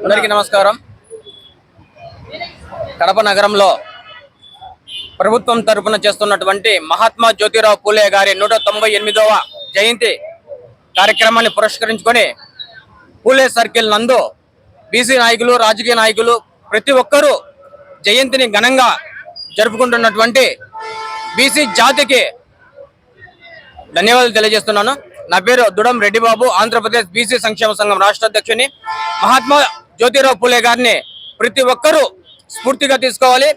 అందరికీ నమస్కారం. కడప నగరంలో ప్రభుత్వం తరపున చేస్తున్నటువంటి మహాత్మా జ్యోతిరావు పూలే గారి 198వ జయంతి కార్యక్రమాన్ని పురస్కరించుకొని పూలే సర్కిల్ నందు బీసీ నాయకులు, రాజకీయ నాయకులు ప్రతి ఒక్కరూ జయంతిని ఘనంగా జరుపుకుంటున్నటువంటి బీసీ జాతికి ధన్యవాదాలు తెలియజేస్తున్నాను. నా పేరు దుడం రెడ్డి బాబు, ఆంధ్రప్రదేశ్ బీసీ సంక్షేమ సంఘం రాష్ట్ర అధ్యక్షుని. మహాత్మా జ్యోతిరావు పూలే గారిని ప్రతి ఒక్కరూ స్ఫూర్తిగా తీసుకోవాలి.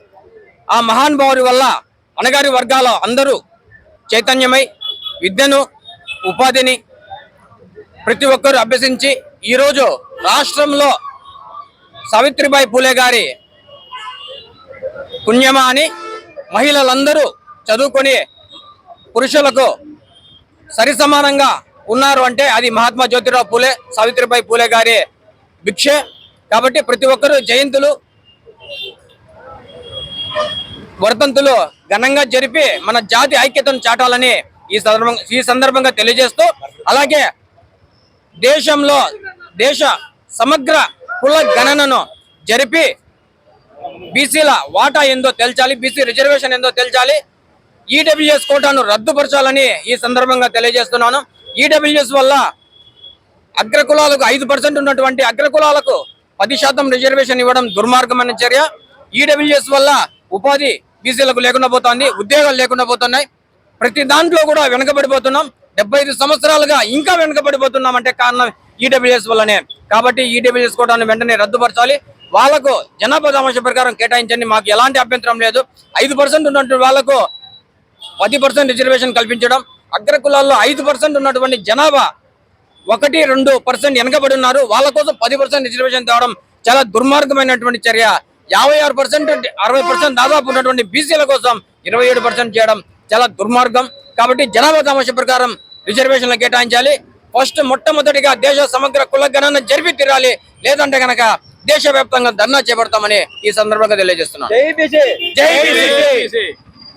ఆ మహానుభావుడి వల్ల అణగారి వర్గాల అందరూ చైతన్యమై విద్యను, ఉపాధిని ప్రతి ఒక్కరూ అభ్యసించి ఈరోజు రాష్ట్రంలో సావిత్రిబాయి పూలే గారి పుణ్యమా అని మహిళలందరూ చదువుకొని పురుషులకు సరిసమానంగా ఉన్నారు అంటే అది మహాత్మా జ్యోతిరావు పూలే, సావిత్రిబాయి పూలే గారి భిక్షే. కాబట్టి ప్రతి ఒక్కరూ జయంతులు, వర్ధంతులు ఘనంగా జరిపి మన జాతి ఐక్యతను చాటాలని ఈ సందర్భంగా తెలియజేస్తూ, అలాగే దేశ సమగ్ర కుల గణనను జరిపి బీసీల వాటా ఏందో తెల్చాలి, బీసీ రిజర్వేషన్ ఏందో తెల్చాలి, ఈడబ్ల్యూఎస్ కోటాను రద్దుపరచాలని ఈ సందర్భంగా తెలియజేస్తున్నాను. ఈడబ్ల్యూఎస్ వల్ల అగ్రకులాలకు 5% ఉన్నటువంటి అగ్రకులాలకు 10% రిజర్వేషన్ ఇవ్వడం దుర్మార్గమైన చర్య. ఈడబ్ల్యూఎస్ వల్ల ఉపాధి బీసీలకు లేకుండా పోతుంది, ఉద్యోగాలు లేకుండా పోతున్నాయి. ప్రతి దాంట్లో కూడా వెనుకబడిపోతున్నాం. 75 సంవత్సరాలుగా ఇంకా వెనుకబడిపోతున్నాం అంటే కారణం ఈడబ్ల్యూఎస్ వల్లనే. కాబట్టి ఈడబ్ల్యూఎస్ కోటాను వెంటనే రద్దుపరచాలి. వాళ్లకు జనాభా దామాష ప్రకారం కేటాయించండి, మాకు ఎలాంటి అభ్యంతరం లేదు. 5% ఉన్నటువంటి వాళ్లకు 10% రిజర్వేషన్ కల్పించడం, అగ్రకులాల్లో 5% ఉన్నటువంటి జనాభా 1-2% వెనకబడి ఉన్నారు, వాళ్ళ కోసం 10% రిజర్వేషన్ తేవడం చాలా దుర్మార్గమైనటువంటి చర్య. 56%, 60% దాదాపు ఉన్నటువంటి బీసీల కోసం 27% చేయడం చాలా దుర్మార్గం. కాబట్టి జనాభా దామాష ప్రకారం రిజర్వేషన్లు కేటాయించాలి. మొట్టమొదటిగా దేశ సమగ్ర కుల గణన జరిపి తీరాలి, లేదంటే కనుక దేశవ్యాప్తంగా ధర్నా చేపడతామని ఈ సందర్భంగా తెలియజేస్తున్నాం. జై బీసీ.